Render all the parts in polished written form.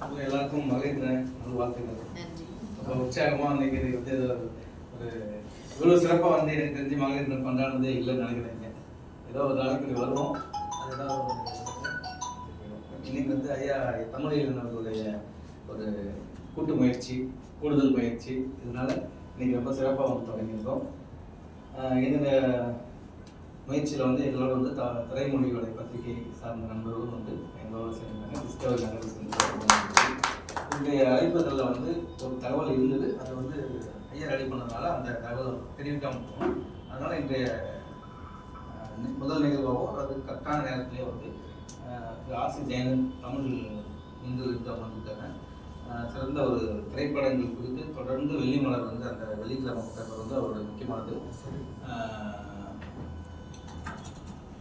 எல்லாருக்கும் மகளிர் வாழ்த்துக்கள். அப்போ உற்சாகமாக அன்னைக்கு வந்து ஒரு இவ்வளோ சிறப்பாக வந்து எனக்கு தெரிஞ்சு மகளிர் தினம் கொண்டாடுனதே இல்லைன்னு நினைக்கிறேங்க. ஏதோ ஒரு நாளைக்கு வருவோம். அதுதான் இன்னைக்கு வந்து ஐயா தமிழில் அவர்களுடைய ஒரு கூட்டு முயற்சி, கூடுதல் முயற்சி, இதனால இன்னைக்கு ரொம்ப சிறப்பாக வந்து தொடங்கியிருக்கோம். இந்த முயற்சியில் வந்து எங்களோட வந்து திரைமொழியோட பத்திரிகை சார்ந்த நண்பர்களும் வந்து எங்களோட சேர்ந்தாங்க. டிஸ்கவரி நகரில் சேர்ந்து இன்றைய அழைப்பதில் வந்து ஒரு தகவல் இருந்தது. அதை வந்து ஐயா ரெடி பண்ணதுனால அந்த தகவல் தெரிவிக்காமல் போனோம். அதனால் இன்றைய முதல் நிகழ்வாகவோ அல்லது கரெக்டான நேரத்திலேயே வந்து ஆசி ஜெயனன் தமிழ் இந்து யுத்தம் வந்துட்டாங்க. சிறந்த ஒரு திரைப்படங்கள் குறித்து தொடர்ந்து வெள்ளிமலர் வந்து அந்த வெள்ளிக்கிழமை பேப்பர் வந்து அவருடைய முக்கியமானது.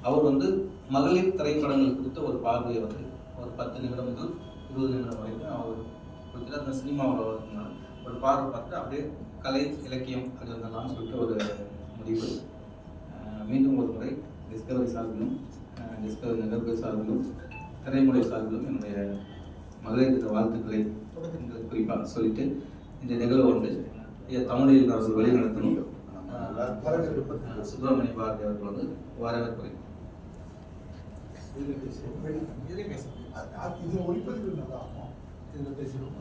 அவர் வந்து மகளிர் திரைப்படங்கள் குறித்த ஒரு பார்வையை வந்து ஒரு 10 நிமிடம் முதல் 20 நிமிடம் வரைக்கும் அவர் கொடுத்துட்டு அந்த சினிமாவில் ஒரு பார்வை பார்த்து அப்படியே கலை இலக்கியம் அது வந்தெல்லாம் சொல்லிட்டு ஒரு முடிவு. மீண்டும் ஒரு முறை டிஸ்கவரி சார்பிலும் டிஸ்கவரி நகர்வு சார்பிலும் திரைமுறை சார்பிலும் என்னுடைய மகளிர் தின வாழ்த்துக்களை குறிப்பாக சொல்லிட்டு இந்த நிகழ்வு வந்து தமிழில் அவர்கள் வழி நடத்தணும். சுப்பிரமணிய பாரதி அவர்கள் வந்து வரவேற்பு. இது ஒளிப்பதிவு நல்லா ஆகும். இதில் பேசிடுவோம்.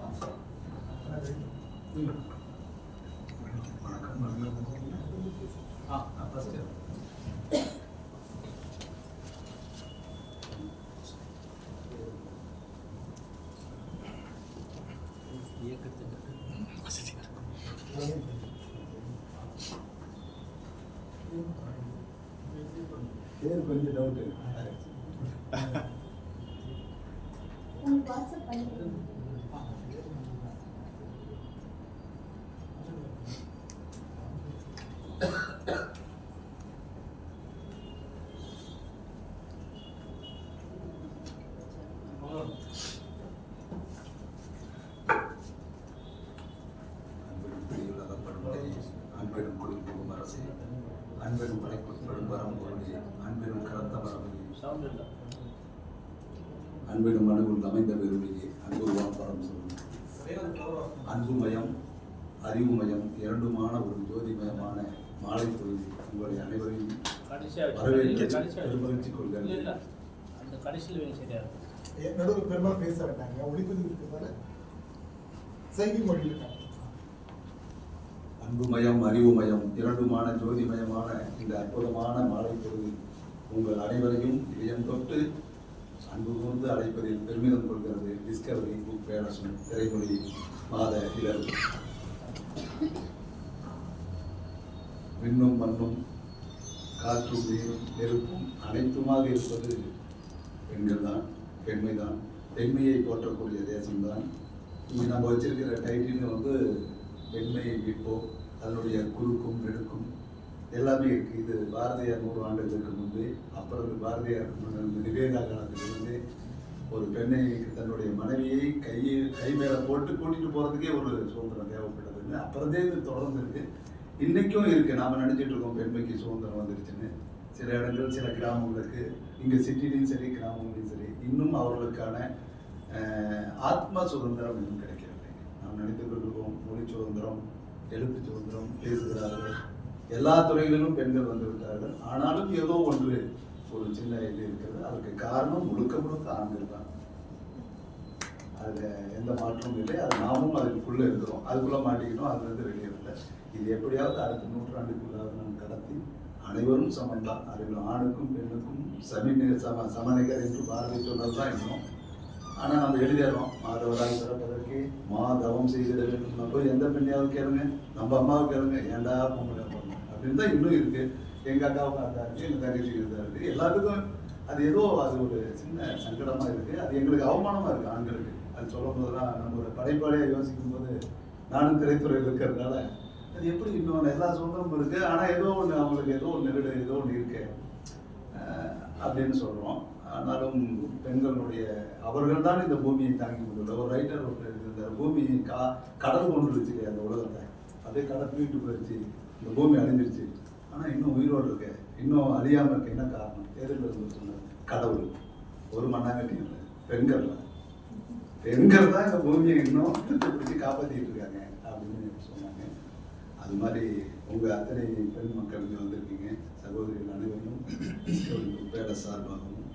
பேர் கொஞ்சம் டவுட்டு. வாட்ஸ்அப் பண்ணி அன்பெரும் கொடுக்கும் அரசு அன்பெரும் படைப்பெரும் பரம்பொருளே அன்பெரும் கரத்த மரபு அன்பெரும் மனுவில் அமைந்த பெருமையே அன்புருவான் பரம் சொல்லும் அன்புமயம் அறிவுமயம் இரண்டுமான ஒரு ஜோதிமயமான மாலை பொழுது உங்களை அனைவரையும் வரவேற்று கொள்கிறேன். நடுவில் பெரும்பாலும் பேச வேண்டாங்க. ஒளிப்பதிவு இருக்கிறதால செய்கை மொழியில் அன்புமயம் அறிவுமயம் இரண்டுமான ஜோதிமயமான இந்த அற்புதமான மாலை பொழுது உங்கள் அனைவரையும் இதயம் தொட்டு அன்பு கூர்ந்து அழைப்பதில் பெருமிதம் கொள்கிறது டிஸ்கவரி புக் பேனர்ஸும் திரைமொழி மாத இதழ். விண்ணும் மண்ணும் காற்றும் நீரும் நெருப்பும் அனைத்துமாக இருப்பது பெண்கள் தான், பெண்மைதான். பெண்மையை போற்றக்கூடிய தேசம்தான். இங்கே நம்ம வச்சிருக்கிற டைட்டில் வந்து பெண்மையை மீட்போம். அதனுடைய குறுக்கும் நெடுக்கும் எல்லாமே இருக்குது. இது பாரதியார் 100 ஆண்டுகளுக்கு முன்பே, அப்புறம் பாரதியார் நிவேதா காலத்திலிருந்து ஒரு பெண்ணை தன்னுடைய மனைவியை கை மேலே போட்டு கூட்டிகிட்டு போகிறதுக்கே ஒரு சுதந்திரம் தேவைப்பட்டதுன்னு அப்புறந்தே இது தொடர்ந்து இருக்குது. இன்றைக்கும் இருக்குது. நாம் நினச்சிட்டு இருக்கோம் பெண்மைக்கு சுதந்திரம் வந்துருச்சுன்னு. சில இடங்கள் சில கிராமங்களுக்கு, இங்கே சிட்டிலையும் சரி கிராமங்களையும் சரி, இன்னும் அவர்களுக்கான ஆத்ம சுதந்திரம் இன்னும் கிடைக்கவில்லை. நாம் நினைத்து கொண்டிருக்கோம் மொழி சுதந்திரம், எழுத்து சுதந்திரம், பேசுகிறார்கள், எல்லா துறைகளிலும் பெண்கள் வந்து விட்டார்கள். ஆனாலும் ஏதோ ஒன்று ஒரு சின்ன இது இருக்கிறது. அதுக்கு காரணம் முழுக்க முழுக்க ஆண்கள் தான். அதில் எந்த மாற்றமும் இல்லை. அது நாமும் அதுக்குள்ளே இருக்கிறோம். அதுக்குள்ளே மாட்டிக்கிட்டோம். அதுலேருந்து வெளியே இல்லை. இது எப்படியாவது அடுத்த நூற்றாண்டுக்குள்ளாக நம்ம கடத்தி அனைவரும் சமந்தான். அதில் ஆணுக்கும் பெண்ணுக்கும் சமநிகர் என்று பாரதி சொன்னது தான் இன்னும். ஆனால் நம்ம எழுதிடுறோம் மாதவராக பிறப்பதற்கு மாதவம் செய்திட வேண்டும். நம்ம எந்த பெண்ணையாவது கேளுங்க, நம்ம அம்மாவை கேளுங்க, ஏண்டா பொம்பளை போடணும் அப்படின்னு தான் இன்னும் இருக்குது. எங்கள் அக்காவுக்கு அக்கா இருக்குது, எங்கள் தங்கச்சிக்கு தான் இருக்குது. எல்லாத்துக்கும் அது ஏதோ அது ஒரு சின்ன சங்கடமாக இருக்குது. அது எங்களுக்கு அவமானமாக இருக்குது ஆண்களுக்கு. அது சொல்லும் போதெல்லாம் நம்மளோட படைப்பாளையாக யோசிக்கும் போது நானும் திரைத்துறையில் இருக்கிறதுனால அது எப்படி இன்னொன்று எல்லா சுதந்திரமும் இருக்குது, ஆனால் ஏதோ ஒன்று அவங்களுக்கு ஏதோ ஒன்று நெருடு ஏதோ ஒன்று இருக்கு அப்படின்னு சொல்கிறோம். ஆனாலும் பெண்களுடைய அவர்கள் தான் இந்த பூமியை தாங்கி கொண்டுள்ள ஒரு ரைட்டர் ஒருத்தர் இருந்தார். பூமியை கடல் கொண்டுருச்சு அந்த உலகத்தை, அப்படியே கடல் தூக்கிட்டு போயிடுச்சு, இந்த பூமி அழிஞ்சிருச்சு. ஆனால் இன்னும் உயிரோடு இருக்கு, இன்னும் அழியாமல் இருக்கு. என்ன காரணம்? எதிரில் இருந்து சொன்னார் கடவுள். ஒரு மண்ணாங்கட்டி இல்லை, பெண்கள். பெண்கள் தான் இந்த பூமியை இன்னும் பிடிச்சி காப்பாற்றிட்டு இருக்காங்க அப்படின்னு சொன்னாங்க. அது மாதிரி உங்கள் அத்தனை பெண் மக்கள் இங்கே வந்திருக்கீங்க. சகோதரிகள் அனைவரும் பேட சார்பாகவும்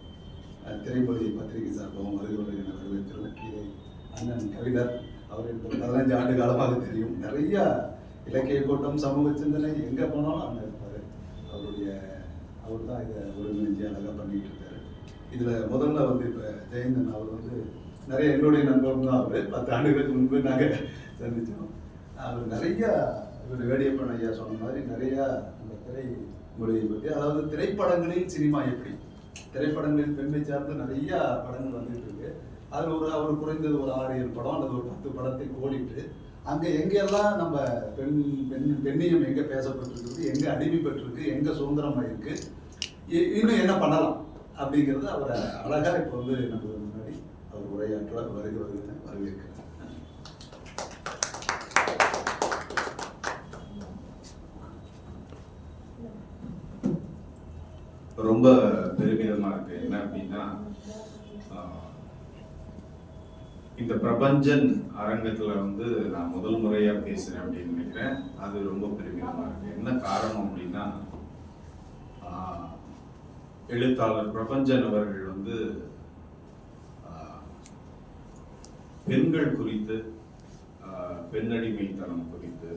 திரைமொழி பத்திரிகை சார்பாகவும் வருகிறவர்கள் என வரவேற்கிறோம். இதை அண்ணன் கவிஞர் அவர் இப்போ 15 ஆண்டு காலமாக தெரியும். நிறையா இலக்கிய கூட்டம், சமூக சிந்தனை எங்கே போனாலும் அங்கே இருப்பார். அவர் தான் இதை ஒருங்கிணைஞ்சி அழகாக பண்ணிக்கிட்டு இருக்காரு. இதில் முதல்ல வந்து இப்போ ஜெயந்தன் அவர் வந்து நிறைய என்னுடைய நண்பர்கள் தான். அவர் 10 ஆண்டுகளுக்கு முன்பு நாங்கள் சந்தித்தோம். அவர் நிறையா இவர் வேடியப்பன் ஐயா சொன்ன மாதிரி நிறையா அந்த திரைமொழியை பற்றி, அதாவது திரைப்படங்களில் சினிமா எப்படி, திரைப்படங்களில் பெண்மை சார்ந்து நிறையா படங்கள் வந்துட்டு இருக்கு. அதில் அவர் குறைந்தது ஒரு 6-7 படம் அல்லது ஒரு 10 படத்தை கோடிட்டு அங்கே எங்கெல்லாம் நம்ம பெண்ணியம் எங்கே பேசப்பட்டிருக்கு, எங்கே அடிமைப்பட்டிருக்கு, எங்கே சுதந்திரமாக இருக்கு, இன்னும் என்ன பண்ணலாம் அப்படிங்கிறது அவர் அழகாக இப்போ வந்து நம்ம முன்னாடி அவர் உரையாற்ற வருகிறவர்கள் வரவேற்கிறார். ரொம்ப பெருமிதமா இருக்கு. என்ன அப்படின்னா, இந்த பிரபஞ்சன் அரங்கத்துல வந்து நான் முதல் முறையா பேசுறேன் அப்படின்னு நினைக்கிறேன். அது ரொம்ப பெருமிதமா இருக்கு. என்ன காரணம் அப்படின்னா, எழுத்தாளர் பிரபஞ்சன் அவர்கள் வந்து பெண்கள் குறித்து, பெண்ணடிமைத்தனம் குறித்து,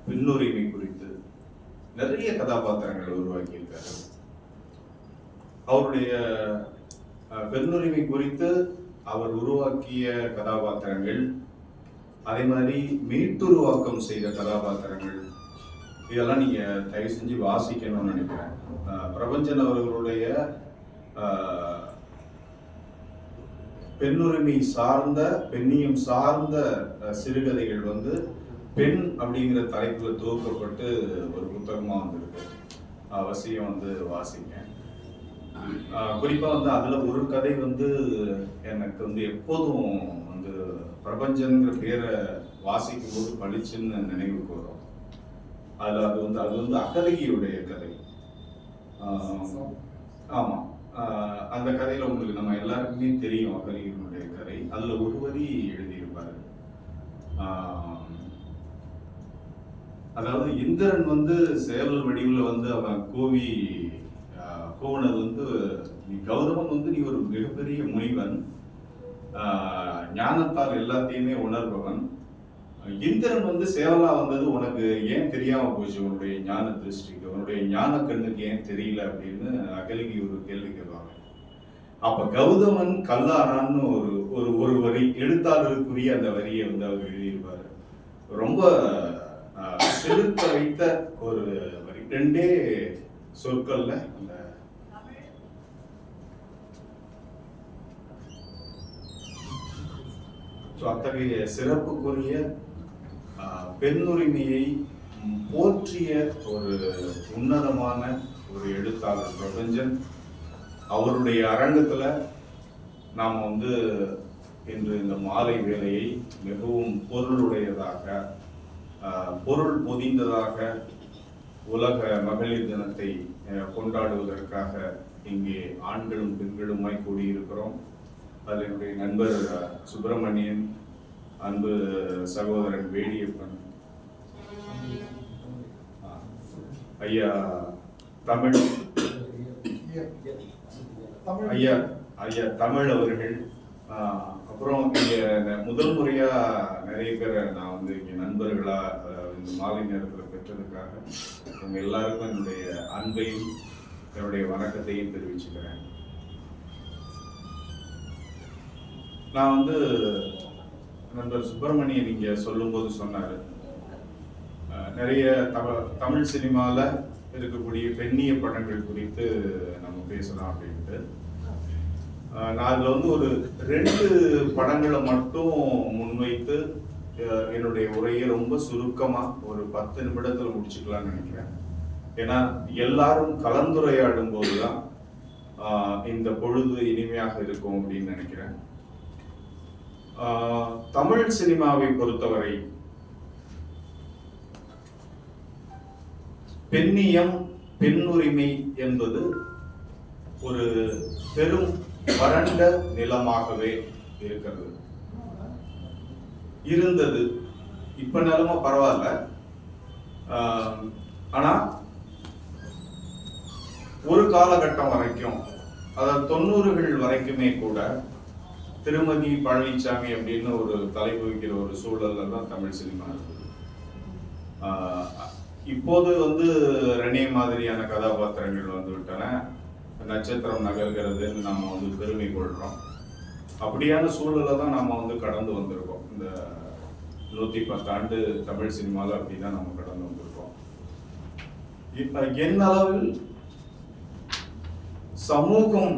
பெண்ணுரிமை குறித்து நிறைய கதாபாத்திரங்களை உருவாக்கியிருக்காரு. அவருடைய பெண்ணுரிமை குறித்து அவர் உருவாக்கிய கதாபாத்திரங்கள், அதே மாதிரி மீட்டுருவாக்கம் செய்த கதாபாத்திரங்கள், இதெல்லாம் நீங்க தயவு செஞ்சு வாசிக்கணும்னு நினைக்கிறேன். பிரபஞ்சன் அவர்களுடைய பெண்ணுரிமை சார்ந்த, பெண்ணியம் சார்ந்த சிறுகதைகள் வந்து பெண் அப்படிங்கிற தலைப்புல துவக்கப்பட்டு ஒரு புத்தகமா வந்திருக்கு. அவசியம் வந்து வாசிங்க. குறிப்பா வந்து அதுல ஒரு கதை வந்து எனக்கு வந்து எப்போதும் வந்து பிரபஞ்சன்கிற பேரை வாசிக்கும் போது பளிச்சுன்னு நினைவுக்கு வரும். அது வந்து அகலிகையுடைய கதை. ஆமா, அந்த கதையில உங்களுக்கு நம்ம எல்லாருக்குமே தெரியும் அகலிகையினுடைய கதை. அதுல ஒரு வரி எழுதியிருப்பாரு. அதாவது இந்திரன் வந்து சேவல் வடிவுல வந்து அவன் கோவனது வந்து, நீ கௌதமன் வந்து நீ ஒரு மிகப்பெரிய முனிவன், ஞானத்தால் எல்லாத்தையுமே உணர்பவன். இந்திரன் வந்து சேவலா வந்தது உனக்கு ஏன் தெரியாம போச்சு, உன்னுடைய ஞான திருஷ்டிக்கு, உன்னுடைய ஞான கண்ணுக்கு ஏன் தெரியல அப்படின்னு அகலிகை ஒரு கேள்வி கேட்பாங்க. அப்ப கௌதமன் கல்லானான்னு ஒரு வரி, எழுத்தாளருக்குரிய அந்த வரியை வந்து அவர் எழுதியிருப்பாரு. ரொம்ப செலுத்த வைத்த ஒரு வரி, 2 சொற்கள்ல அந்த அத்தகைய சிறப்புக்குரிய பெண்ணுரிமையை போற்றிய ஒரு உன்னதமான ஒரு எழுத்தாளர் பிரபஞ்சன். அவருடைய அரங்கத்துல நாம் வந்து இன்று இந்த மாலை வேளையை மிகவும் பொருளுடையதாக, பொருள் பொதிந்ததாக உலக மகளிர் தினத்தை கொண்டாடுவதற்காக இங்கே ஆண்களும் பெண்களுமாய் கூடியிருக்கிறோம். அதில் என்னுடைய நண்பர் சுப்பிரமணியன், அன்பு சகோதரன் வேடியப்பன், ஐயா தமிழ் தமிழ் அவர்கள், அப்புறம் இங்க முதல் முறையா நிறைய பேரை நான் வந்து இங்க நண்பர்களா இந்த மாலை நேரத்தில் பெற்றதுக்காக உங்க எல்லாருக்கும் என்னுடைய அன்பையும் என்னுடைய வணக்கத்தையும் தெரிவிச்சுக்கிறேன். நான் வந்து நண்பர் சுப்பிரமணியன் இங்க சொல்லும்போது சொன்னாரு, நிறைய தமிழ் சினிமால இருக்கக்கூடிய பெண்ணிய படங்கள் குறித்து நம்ம பேசலாம் அப்படின்ட்டு. நான் அதுல வந்து ஒரு 2 படங்களை மட்டும் முன்வைத்து என்னுடைய உரையை ரொம்ப சுருக்கமா ஒரு 10 நிமிடத்துல முடிச்சுக்கலாம்னு நினைக்கிறேன். ஏன்னா எல்லாரும் கலந்துரையாடும் போதுதான் இந்த பொழுது இனிமையாக இருக்கும் அப்படின்னு நினைக்கிறேன். தமிழ் சினிமாவை பொறுத்தவரை பெண்ணியம், பெண்ணுரிமை என்பது ஒரு பெரும் வறண்ட நிலமாகவே இருக்கிறது. இருந்தது. இப்ப நிலமா பரவாயில்ல. ஆனா ஒரு காலகட்டம் வரைக்கும், அதாவது 90கள் வரைக்குமே கூட திருமதி பழனிசாமி அப்படின்னு ஒரு தலைப்பு வைக்கிற ஒரு சூழல்ல தான் தமிழ் சினிமா இருக்குது. இப்போது வந்து ரெனே மாதிரியான கதாபாத்திரங்கள் வந்து விட்டன, நட்சத்திரம் நகர்கிறதுன்னு நம்ம வந்து பெருமை கொள்றோம். அப்படியான சூழலை தான் நம்ம வந்து கடந்து வந்திருக்கோம். இந்த 110 ஆண்டு தமிழ் சினிமாவில் அப்படிதான் நம்ம கடந்து வந்திருக்கோம். இப்ப என் அளவில் சமூகம்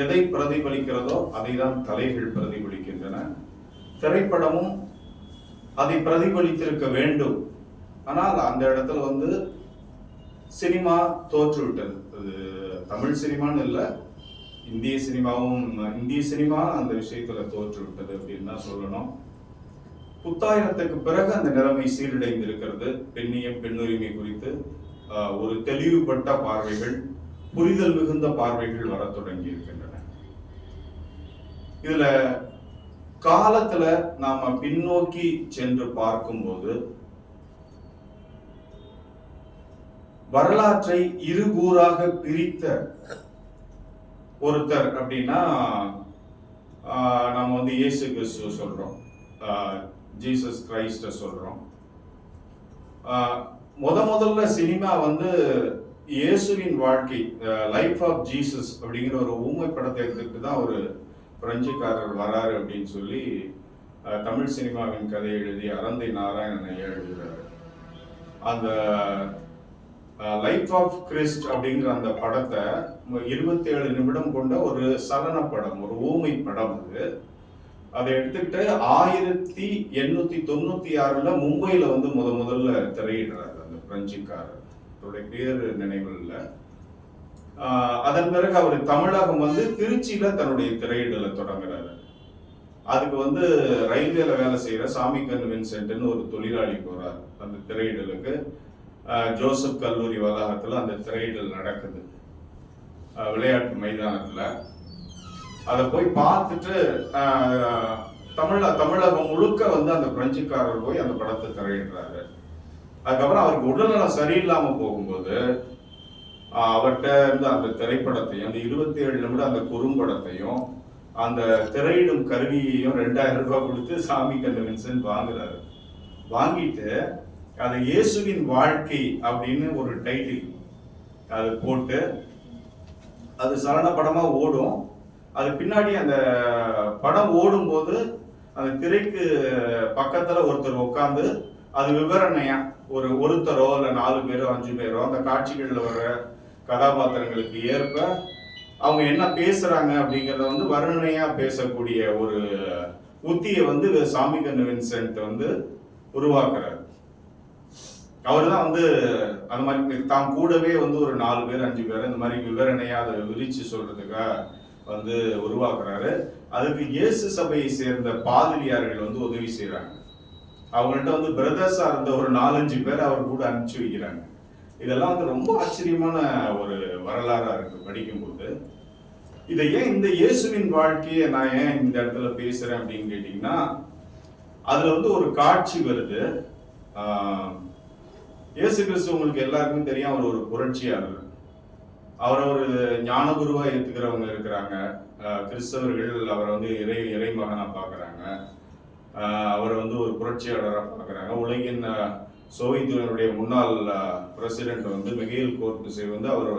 எதை பிரதிபலிக்கிறதோ அதை தான் கலைகள் பிரதிபலிக்கின்றன. திரைப்படமும் அதை பிரதிபலித்திருக்க வேண்டும். ஆனால் அந்த இடத்துல வந்து சினிமா தோற்றுவிட்டது. அது தமிழ் சினிமான்னு இல்லை, இந்திய சினிமா அந்த விஷயத்துல தோற்றுவிட்டது அப்படின்னு தான் சொல்லணும். புத்தாயிரத்துக்கு பிறகு அந்த நிலைமை சீரடைந்திருக்கிறது. பெண்ணியம், பெண்ணுரிமை குறித்து ஒரு தெளிவுபட்ட பார்வைகள், புரிதல் மிகுந்த பார்வைகள் வர தொடங்கி இருக்கின்றன. இதுல காலத்துல நாம பின்னோக்கி சென்று பார்க்கும்போது வரலாற்றை இருகூறாக பிரித்த ஒருத்தர் அப்படின்னா நம்ம வந்து இயேசு கிறிஸ்துவ சொல்றோம், ஜீசஸ் கிரைஸ்ட சொல்றோம். முதல்ல சினிமா வந்து இயேசுவின் வாழ்க்கை, லைஃப் ஆஃப் ஜீசஸ் அப்படிங்கிற ஒரு ஊமை படத்தை எடுத்துக்கிட்டு தான் ஒரு பிரெஞ்சுக்காரர் வராரு அப்படின்னு சொல்லி தமிழ் சினிமாவின் கதையை எழுதி அரந்தை நாராயணன் ஐயா எழுதுறாரு. அந்த லைஃப் ஆஃப் கிறிஸ்ட் அப்படிங்கிற அந்த படத்தை 27 நிமிடம் கொண்ட ஒரு சலன படம், ஒரு ஊமை படம். அதை எடுத்துக்கிட்டு 1896 மும்பையில வந்து முதல்ல திரையிடுறாரு அந்த பிரெஞ்சுக்காரர். அவருடைய பேரு நினைவில் இல்லை. அதன் பிறகு அவர் தமிழகம் வந்து திருச்சியில தன்னுடைய திரையிடலை தொடங்குறாரு. அதுக்கு வந்து ரயில்வேல வேலை செய்யற சாமிக்கண்ணு வின்சென்ட்னு ஒரு தொழிலாளி போறார் அந்த திரையிடலுக்கு. ஜோசப் கல்லூரி வளாகத்துல அந்த திரையிடல் நடக்குது, விளையாட்டு மைதானத்துல. அதை போய் பார்த்துட்டு தமிழகம் முழுக்க வந்து அந்த பிரெஞ்சுக்காரர் போய் அந்த படத்தை திரையிடுறாரு. அதுக்கப்புறம் அவருக்கு உடல்நலம் சரியில்லாம போகும்போது அவர்கிட்ட இருந்து அந்த திரைப்படத்தையும், அந்த 27 நிமிடம் அந்த குறும்படத்தையும், அந்த திரையிடும் கருவியையும் 2000 ரூபாய் கொடுத்து சாமி கண்ணு வின்சென்ட் வாங்குறாரு. வாங்கிட்டு அது இயேசுவின் வாழ்க்கை அப்படின்னு ஒரு டைட்டில் அது போட்டு அது சலன படமா ஓடும். அது பின்னாடி அந்த படம் ஓடும் போது அந்த திரைக்கு பக்கத்துல ஒருத்தர் உட்கார்ந்து அது விவரணையா ஒருத்தரோ இல்ல 4 பேரோ 5 பேரோ அந்த காட்சிகள்ல வர்ற கதாபாத்திரங்களுக்கு ஏற்ப அவங்க என்ன பேசுறாங்க அப்படிங்கறத வந்து வர்ணனையா பேசக்கூடிய ஒரு உத்தியை வந்து சாமிக்கண்ணு வின்சென்ட் வந்து உருவாக்குறாரு. அவர் தான் வந்து அந்த மாதிரி தான் கூடவே வந்து ஒரு 4 பேர் 5 பேர் இந்த மாதிரி விவரணையா அதை விரிச்சு சொல்றதுக்காக வந்து உருவாக்குறாரு. அதுக்கு இயேசு சபையை சேர்ந்த பாதிரியார்கள் வந்து உதவி செய்யறாங்க. அவங்கள்ட்ட வந்து பிரதர்ஸா இருந்த ஒரு 4-5 பேர் அவர் கூட அனுப்பிச்சு வைக்கிறாங்க. இதெல்லாம் வந்து ரொம்ப ஆச்சரியமான ஒரு வரலாறா இருக்கு படிக்கும்போது. இதை ஏன் இந்த இயேசுவின் வாழ்க்கையை நான் ஏன் இந்த இடத்துல பேசுறேன் அப்படின்னு கேட்டீங்கன்னா, அதுல வந்து ஒரு காட்சி வருது. இயேசு கிறிஸ்து உங்களுக்கு எல்லாருக்குமே தெரியும், அவர் ஒரு புரட்சியாளர். அவரை ஒரு ஞான குருவா ஏத்துக்கிறவங்க இருக்கிறாங்க. கிறிஸ்தவர்கள் அவரை வந்து இறை மகனா பாக்குறாங்க. அவரை வந்து ஒரு புரட்சியாளராக பார்க்குறாங்க. உலகின் சோவியத் முன்னாள் பிரசிடென்ட் வந்து மிகையில் கோர்புசே வந்து அவர்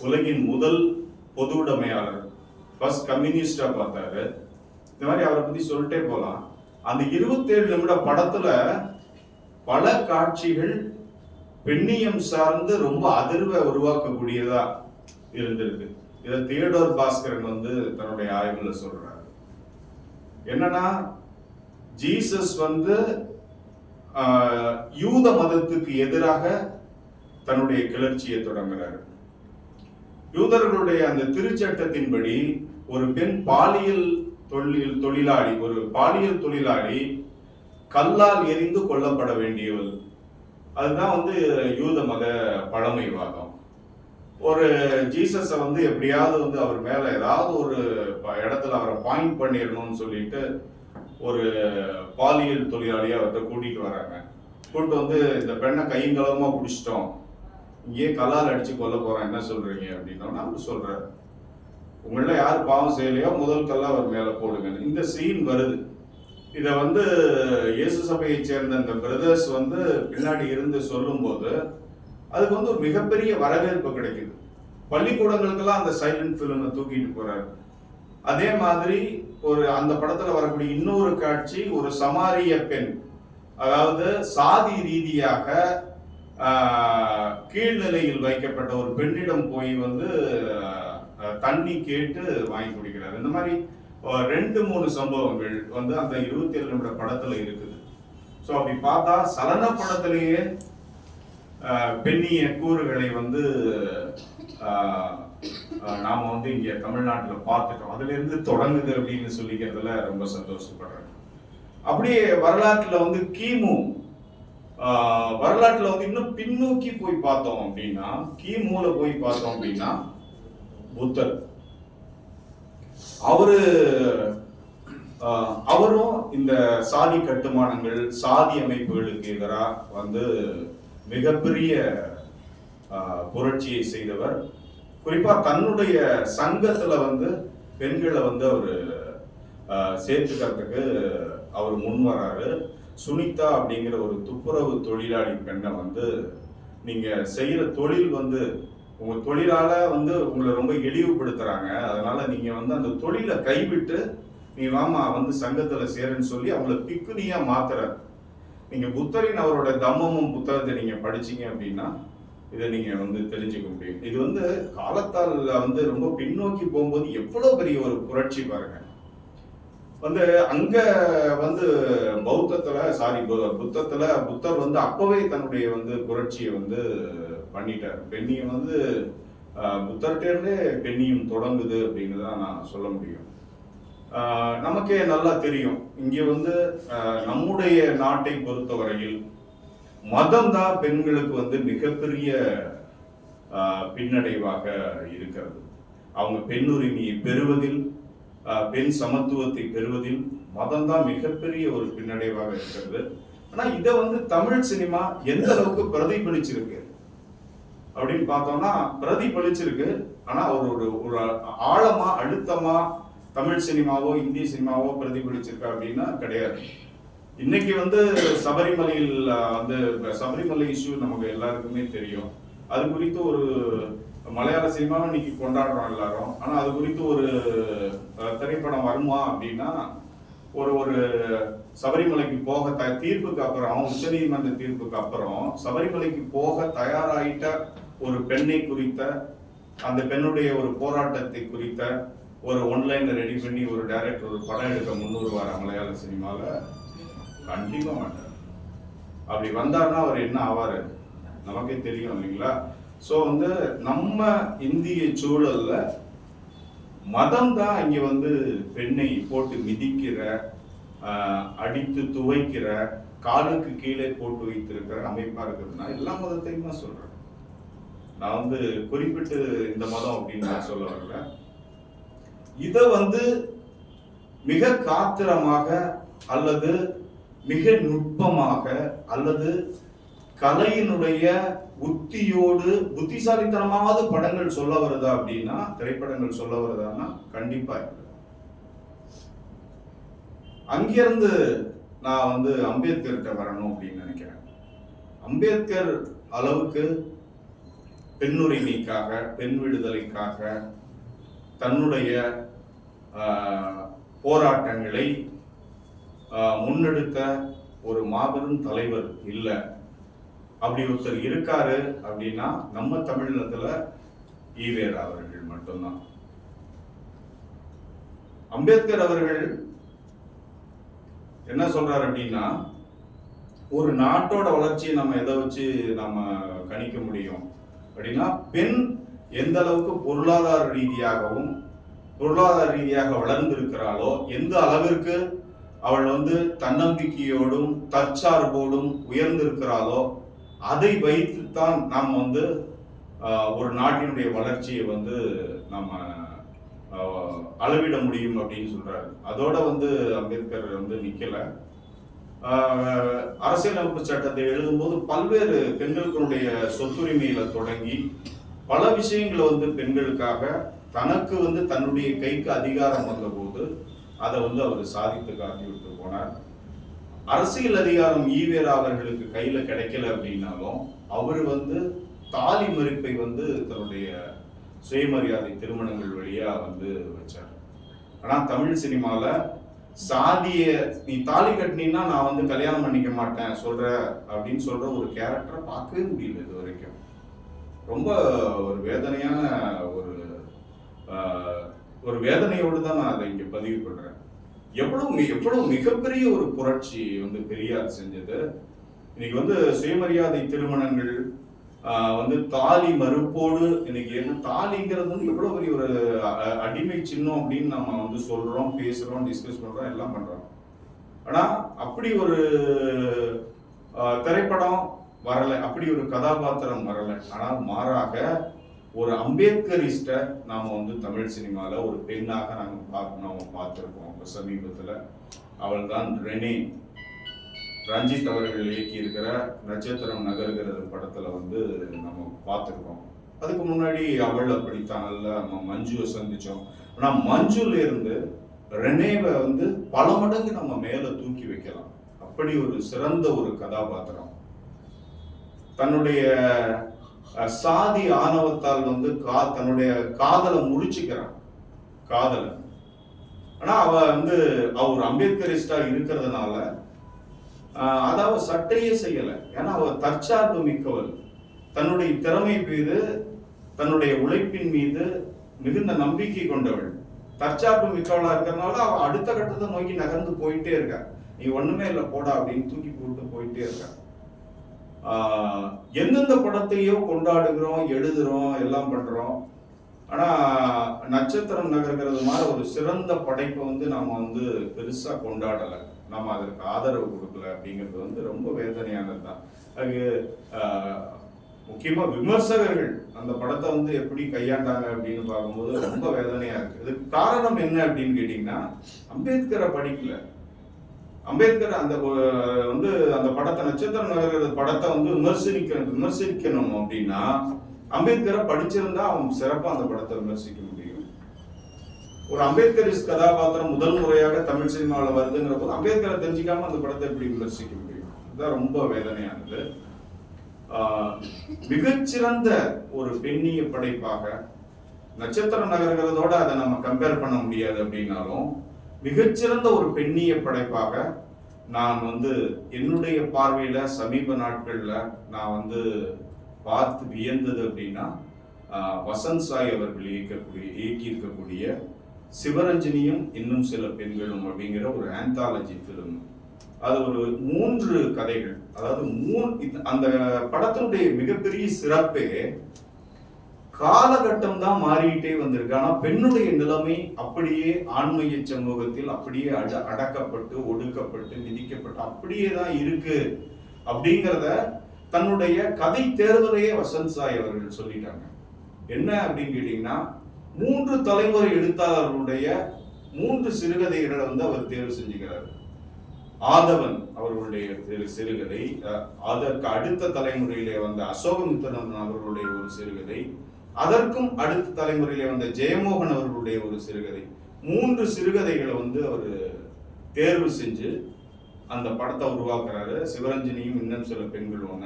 உலகின் முதல் பொது உடைமையாளர், ஃபர்ஸ்ட் கம்யூனிஸ்டா பார்த்தாரு. இந்த மாதிரி அவரை பத்தி சொல்லிட்டே போலாம். அந்த 27 நிமிட படத்துல பல காட்சிகள் பெண்ணியம் சார்ந்து ரொம்ப அதிர்வை உருவாக்கக்கூடியதா இருந்திருக்கு. இதை தியோடோர் பாஸ்கரன் வந்து தன்னுடைய ஆய்வுல சொல்றாரு. என்னன்னா, ஜீசஸ் வந்து யூத மதத்துக்கு எதிராக தன்னுடைய கிளர்ச்சியை தொடங்குறாரு. யூதர்களுடைய அந்த திருச்சட்டத்தின்படி ஒரு பெண் பாலியல் தொழிலாளி, ஒரு பாலியல் தொழிலாளி கல்லால் எரிந்து கொல்லப்பட வேண்டியவள். அதுதான் வந்து யூத மத பழமைவாதம். ஒரு ஜீசஸை வந்து எப்படியாவது வந்து அவர் மேல ஏதாவது ஒரு இடத்துல அவரை பாயிண்ட் பண்ணிடணும்னு சொல்லிட்டு ஒரு பாலியல் தொழிலாளியை அவர்கிட்ட கூட்டிட்டு வராங்க. கூப்பிட்டு வந்து இந்த பெண்ணை கையங்களமா பிடிச்சிட்டோம், இங்கேயே கல்லால் அடிச்சு கொல்ல போறோம், என்ன சொல்றீங்க அப்படின்னா அவர் சொல்றாரு, உங்கள யார் பாவம் செய்யலையோ முதல் கல்லா அவர் மேல போடுங்க. இந்த சீன் வருது. இதை வந்து இயேசு சபையை சேர்ந்த இந்த பிரதர்ஸ் வந்து பின்னாடி இருந்து சொல்லும் போது அதுக்கு வந்து ஒரு மிகப்பெரிய வரவேற்பு கிடைக்குது. பள்ளிக்கூடங்களுக்கெல்லாம் அந்த சைலண்ட் பிலிமை தூக்கிட்டு போறாரு. அதே மாதிரி ஒரு அந்த படத்துல வரக்கூடிய இன்னொரு காட்சி, ஒரு சமாரிய பெண், அதாவது சாதி ரீதியாக கீழ்நிலையில் வைக்கப்பட்ட ஒரு பெண்ணிடம் போய் வந்து தண்ணி கேட்டு வாங்கி குடிக்கிறார். இந்த மாதிரி 2-3 சம்பவங்கள் வந்து அந்த 27 நிமிட படத்துல இருக்குது. ஸோ அப்படி பார்த்தா சலன படத்திலேயே பெண்ணிய கூறுகளை வந்து நாம வந்து இங்க தமிழ்நாட்டுல பார்த்துட்டோம். அதுல இருந்து தொடங்குது அப்படின்னு சொல்லிக்கிறதுல ரொம்ப சந்தோஷப்படுறேன். அப்படியே வரலாற்றுல வந்து கிமு வரலாற்றுல வந்து இன்னும் பின்னோக்கி போய் பார்த்தோம் அப்படின்னா, கிமுல போய் பார்த்தோம் அப்படின்னா புத்தர் அவரும் இந்த சாதி கட்டுமானங்கள், சாதி அமைப்புகளுக்கு எதிராக வந்து மிகப்பெரிய புரட்சியை செய்தவர். குறிப்பா தன்னுடைய சங்கத்துல வந்து பெண்களை வந்து அவரு சேர்த்துக்கிறதுக்கு அவர் முன் வராரு. சுனிதா அப்படிங்கிற ஒரு துப்புரவு தொழிலாளி பெண்ணை வந்து, நீங்க செய்யற தொழில் வந்து உங்க தொழிலால வந்து உங்களை ரொம்ப இழிவுபடுத்துறாங்க, அதனால நீங்க வந்து அந்த தொழிலை கைவிட்டு நீ வாமா வந்து சங்கத்துல சேருன்னு சொல்லி அவங்களை பிக்குனியா மாத்துறாரு. நீங்க புத்தரின் அவரோட தம்மமும் புத்தகத்தை நீங்க படிச்சீங்க அப்படின்னா இதை நீங்க வந்து தெரிஞ்சுக்க முடியும். இது வந்து காலத்தால் வந்து ரொம்ப பின்னோக்கி போகும்போது எவ்வளவு பெரிய ஒரு புரட்சி பாருங்க. வந்து அங்க வந்து புத்தத்துல புத்தர் வந்து அப்பவே தன்னுடைய வந்து புரட்சியை வந்து பண்ணிட்டார். பெண்ணியம் வந்து புத்தர்கிட்ட இருந்தே பெண்ணியம் தொடங்குது அப்படின்னு தான் நான் சொல்ல முடியும். நமக்கே நல்லா தெரியும், இங்க வந்து நம்முடைய நாட்டை பொறுத்தவரையில் மதம் தான் பெண்களுக்கு வந்து மிகப்பெரிய பின்னடைவாக இருக்கிறது. அவங்க பெண் உரிமையை பெறுவதில், பெண் சமத்துவத்தை பெறுவதில் மதம் தான் மிகப்பெரிய ஒரு பின்னடைவாக இருக்கிறது. ஆனா இதை வந்து தமிழ் சினிமா எந்த அளவுக்கு பிரதிபலிச்சிருக்கு அப்படின்னு பார்த்தோம்னா பிரதிபலிச்சிருக்கு. ஆனா ஒரு ஆழமா அழுத்தமா தமிழ் சினிமாவோ இந்திய சினிமாவோ பிரதிபலிச்சிருக்கா அப்படின்னா கிடையாது. இன்னைக்கு வந்து சபரிமலையில் வந்து சபரிமலை இஷ்யூ நமக்கு எல்லாருக்குமே தெரியும். அது குறித்து ஒரு மலையாள சினிமாவை இன்னைக்கு கொண்டாடுறோம் எல்லாரும். ஆனா அது குறித்து ஒரு திரைப்படம் வருமா அப்படின்னா, ஒரு சபரிமலைக்கு போக தீர்ப்புக்கு அப்புறம், உச்சநீதிமன்ற தீர்ப்புக்கு அப்புறம் சபரிமலைக்கு போக தயாராயிட்ட ஒரு பெண்ணை குறித்த, அந்த பெண்ணுடைய ஒரு போராட்டத்தை குறித்த ஒரு ஒன்லைன் ரெடி பண்ணி ஒரு டைரக்டர் ஒரு படம் எடுக்க முன்னுருவார மலையாள சினிமால கண்டிப்பா மாட்டார். அப்படி வந்தாருன்னா அவர் என்ன ஆவாரு நமக்கே தெரியும் இல்லைங்களா? ஸோ வந்து நம்ம இந்திய சூழல்ல மதம் தான் இங்க வந்து பெண்ணை போட்டு மிதிக்கிற, அடித்து துவைக்கிற, காலுக்கு கீழே போட்டு வைத்திருக்கிற அமைப்பா இருக்குதுன்னா எல்லா மதத்தையும் தான் சொல்றேன். நான் வந்து குறிப்பிட்டு இந்த மதம் அப்படின்னு நான் சொல்ல வரல. இத வந்து மிக காத்திரமாக அல்லது மிக நுட்பமாக அல்லது கலையினுடைய உத்தியோடு புத்திசாலித்தனமாவது படங்கள் சொல்ல வருதா அப்படின்னா, திரைப்படங்கள் சொல்ல வருதான்னா கண்டிப்பா இல்லை. அங்கிருந்து நான் வந்து அம்பேத்கர்கிட்ட வரணும் அப்படின்னு நினைக்கிறேன். அம்பேத்கர் அளவுக்கு பெண்ணுரிமைக்காக, பெண் விடுதலைக்காக தன்னுடைய போராட்டங்களை முன்னெடுத்த ஒரு மாபெரும் தலைவர் இல்லை. அப்படி ஒருத்தர் இருக்காரு அப்படின்னா நம்ம தமிழகத்துல ஈவேரா அவர்கள் மட்டும்தான். அம்பேத்கர் அவர்கள் என்ன சொல்றாரு அப்படின்னா, ஒரு நாட்டோட வளர்ச்சியை நம்ம எதை வச்சு நம்ம கணிக்க முடியும் அப்படின்னா, பெண் எந்த அளவுக்கு பொருளாதார ரீதியாக வளர்ந்திருக்கிறாளோ, எந்த அளவிற்கு அவள் வந்து தன்னம்பிக்கையோடும் தற்சார்போடும் உயர்ந்திருக்கிறாளோ, அதை வைத்துத்தான் நாம் வந்து ஒரு நாட்டினுடைய வளர்ச்சியை வந்து நம்ம அளவிட முடியும் அப்படின்னு சொல்றாரு. அதோட வந்து அம்பேத்கர் வந்து நிக்கல. அரசியலமைப்பு சட்டத்தை எழுதும்போது பல்வேறு பெண்களுடைய சொத்துரிமையில தொடங்கி பல விஷயங்களை வந்து பெண்களுக்காக தனக்கு வந்து தன்னுடைய கைக்கு அதிகாரம் வந்த போது அதை வந்து அவர் சாதித்து காட்டி விட்டு போனார். அரசியல் அதிகாரம் ஈவேரா அவர்களுக்கு கையில கிடைக்கல அப்படின்னாலும் அவர் வந்து தாலி மறுப்பை வந்து தன்னுடைய சுயமரியாதை திருமணங்கள் வழியா வந்து வச்சார். ஆனா தமிழ் சினிமால சாதிய நீ தாலி கட்டினா நான் வந்து கல்யாணம் பண்ணிக்க மாட்டேன் சொல்ற அப்படின்னு சொல்ற ஒரு கேரக்டரை பார்க்கவே முடியல இது வரைக்கும். ரொம்ப ஒரு வேதனையான ஒரு வேதனையோடு தான் நான் அதை இங்க பதிவு பண்றேன். எவ்வளவு மிகப்பெரிய ஒரு புரட்சி வந்து பெரியார் செஞ்சது. இன்னைக்கு வந்து சுயமரியாதை திருமணங்கள் வந்து தாலி மறுப்போடு இன்னைக்கு என்ன தாலிங்கிறது வந்து எவ்வளவு பெரிய ஒரு அடிமை சின்னம் அப்படின்னு நம்ம வந்து சொல்றோம், பேசுறோம், டிஸ்கஸ் பண்றோம், எல்லாம் பண்றோம். ஆனா அப்படி ஒரு திரைப்படம் வரல, அப்படி ஒரு கதாபாத்திரம் வரல. ஆனால் மாறாக ஒரு அம்பேத்கரிஸ்ட நாம வந்து தமிழ் சினிமால ஒரு பெண்ணாக நாம பார்த்திருக்கோம். சமீபத்துல அவள் தான் ரெனே. ரஞ்சித் அவர்கள் இயக்கி இருக்கிற நட்சத்திரம் நகர்கிறது படத்துல வந்து நம்ம பார்த்திருக்கோம். அதுக்கு முன்னாடி அவள் அப்படித்தானல்ல நம்ம மஞ்சுவை சந்திச்சோம். ஆனா மஞ்சுல இருந்து ரெனேவை வந்து பல மடங்கு நம்ம மேல தூக்கி வைக்கலாம். அப்படி ஒரு சிறந்த ஒரு கதாபாத்திரம். தன்னுடைய சாதி ஆணவத்தால் வந்து தன்னுடைய காதலை முறிச்சுக்கிறான் காதலை. ஆனா அவ வந்து அவர் அம்பேத்கரிஸ்டா இருக்கிறதுனால அதாவது சட்டையே செய்யல. ஏன்னா அவ தற்சார்பு மிக்கவள். தன்னுடைய திறமை மீது தன்னுடைய உழைப்பின் மீது மிகுந்த நம்பிக்கை கொண்டவள். தற்சார்பு மிக்கவளா இருக்கிறதுனால அவ அடுத்த கட்டத்தை நோக்கி நகர்ந்து போயிட்டே இருக்கா. நீ ஒண்ணுமே இல்லை போடா அப்படின்னு தூக்கி போட்டு போயிட்டே இருக்கா. எந்தெந்த படத்தையோ கொண்டாடுகிறோம், எழுதுறோம், எல்லாம் பண்றோம். ஆனா நட்சத்திரம் நகர்கிறது மாதிரி ஒரு சிறந்த படைப்பை வந்து நாம வந்து பெருசா கொண்டாடலை, நம்ம அதற்கு ஆதரவு கொடுக்கல அப்படிங்கிறது வந்து ரொம்ப வேதனையானது தான். அது முக்கியமா விமர்சகர்கள் அந்த படத்தை வந்து எப்படி கையாண்டாங்க அப்படின்னு பார்க்கும்போது ரொம்ப வேதனையா இருக்கு. இதுக்கு காரணம் என்ன அப்படின்னு கேட்டீங்கன்னா, அம்பேத்கரை படிக்கல. அம்பேத்கர் அந்த வந்து அந்த படத்தை நட்சத்திரம் நகர்கிறது படத்தை வந்து விமர்சிக்கணும் அப்படின்னா அம்பேத்கரை படிச்சிருந்தா அவன் சிறப்பா அந்த படத்தை விமர்சிக்க முடியும். ஒரு அம்பேத்கரிஸ்ட் கதாபாத்திரம் முதல் முறையாக தமிழ் சினிமாவில் வருதுங்கிற போது அம்பேத்கரை தெரிஞ்சுக்காம அந்த படத்தை எப்படி விமர்சிக்க முடியும்? இதுதான் ரொம்ப வேதனையானது. மிகச்சிறந்த ஒரு பெண்ணிய படைப்பாக நட்சத்திரம் நகர்கிறதோட அதை நம்ம கம்பேர் பண்ண முடியாது அப்படின்னாலும் மிகச்சிறந்த ஒரு பெண்ணிய படைப்பாக நான் வந்து என்னுடைய பார்வையில சமீப நாட்கள்ல நான் வந்து பார்த்து வியந்தது அப்படின்னா வசந்த் சாய் அவர்கள் இயக்கி இருக்கக்கூடிய சிவரஞ்சனியும் இன்னும் சில பெண்களும் அப்படிங்கிற ஒரு ஆந்தாலஜி பிலிம். அது ஒரு 3 கதைகள். அதாவது அந்த படத்தினுடைய மிகப்பெரிய சிறப்பே காலகட்டம் தான் மாறிக்கிட்டே வந்திருக்கு. ஆனா பெண்ணுடைய நிலைமை அப்படியே ஆண்மைய சமூகத்தில் அப்படியே அடக்கப்பட்டு ஒடுக்கப்பட்டு மிதிக்கப்பட்டு அப்படியே தான் இருக்கு அப்படிங்கிறத தன்னுடைய கதை தேர்தலையே வசந்த் சாய் அவர்கள் சொல்லிட்டாங்க. என்ன அப்படின்னு கேட்டீங்கன்னா, 3 தலைமுறை எழுத்தாளர்களுடைய 3 சிறுகதைகளை வந்து அவர் தேர்வு செஞ்சுக்கிறார். ஆதவன் அவர்களுடைய சிறுகதை, அதற்கு அடுத்த தலைமுறையிலே வந்த அசோகமித்திரன் அவர்களுடைய ஒரு சிறுகதை, அதற்கும் அடுத்த தலைமுறையிலே வந்த ஜெயமோகன் அவர்களுடைய ஒரு சிறுகதை. 3 சிறுகதைகளை வந்து அவர் தேர்வு செஞ்சு அந்த படத்தை உருவாக்குறாரு. சிவரஞ்சனியும் இன்னும் சில பெண்களும்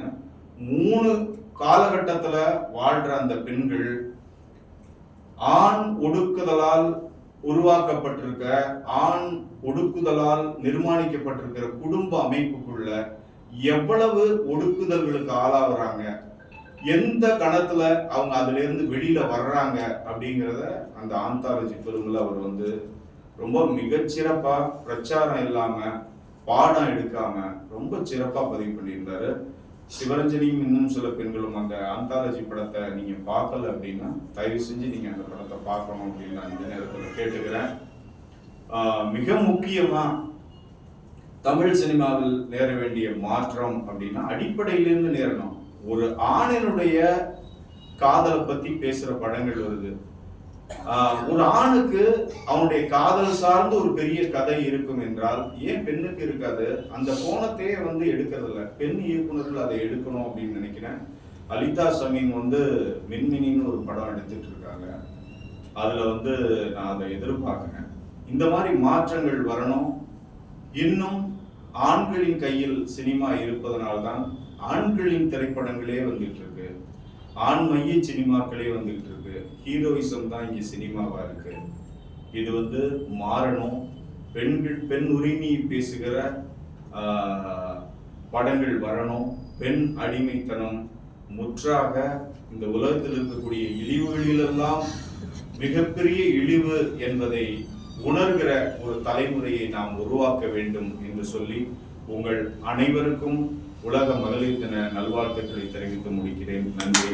3 காலகட்டத்துல வாழ்ற அந்த பெண்கள் ஆண் ஒடுக்குதலால் உருவாக்கப்பட்டிருக்க, ஆண் ஒடுக்குதலால் நிர்மாணிக்கப்பட்டிருக்கிற குடும்ப அமைப்புக்குள்ள எவ்வளவு ஒடுக்குதல்களுக்கு ஆளாகிறாங்க, எந்த கணத்துல அவங்க அதுல இருந்து வெளியில வர்றாங்க அப்படிங்கிறத அந்த ஆந்தாலஜி பிலிம்ல அவர் வந்து ரொம்ப மிகச்சிறப்பா பிரச்சாரம் இல்லாம பாடம் எடுக்காம ரொம்ப சிறப்பா பதிவு பண்ணியிருந்தாரு. சிவரஞ்சனியும் இன்னும் சில பெண்களும் அந்த ஆந்தாலஜி படத்தை நீங்க பார்க்கல அப்படின்னா தயவு செஞ்சு நீங்க அந்த படத்தை பார்க்கணும் அப்படின்னு நான் இந்த நேரத்தில் கேட்டுக்கிறேன். மிக முக்கியமா தமிழ் சினிமாவில் நேர வேண்டிய மாற்றம் அப்படின்னா அடிப்படையிலிருந்து நேரணும். ஒரு ஆணினுடைய காதலை பத்தி பேசுற படங்கள் வருது. ஒரு ஆணுக்கு அவனுடைய காதல் சார்ந்து ஒரு பெரிய கதை இருக்கும் என்றால் ஏன் பெண்ணுக்கு இருக்காது? அந்த கோணத்தையே வந்து எடுக்கிறதில்ல. பெண் இயக்குனர்கள் அதை எடுக்கணும் அப்படின்னு நினைக்கிறேன். அலிதா சமீன் வந்து மின்மினின்னு ஒரு படம் எடுத்துட்டு இருக்காங்க. அதுல வந்து நான் அதை எதிர்பார்க்கிறேன். இந்த மாதிரி மாற்றங்கள் வரணும். இன்னும் ஆண்களின் கையில் சினிமா இருப்பதனால்தான் ஆண்களின் திரைப்படங்களே வந்துட்டு இருக்கு, ஆண் மைய சினிமாக்களே வந்துட்டு இருக்கு. ஹீரோயிசம் தான் இங்க சினிமாவா இருக்கு. இது வந்து மாறணும். பெண் உரிமையை பேசுகிற படங்கள் வரணும். பெண் அடிமைத்தனம் முற்றாக இந்த உலகத்தில் இருக்கக்கூடிய இழிவுகளிலெல்லாம் மிகப்பெரிய இழிவு என்பதை உணர்கிற ஒரு தலைமுறையை நாம் உருவாக்க வேண்டும் என்று சொல்லி உங்கள் அனைவருக்கும் உலக மகளிர் தின நல்வாழ்த்துக்களை தெரிவித்து முடிக்கிறேன். நன்றி.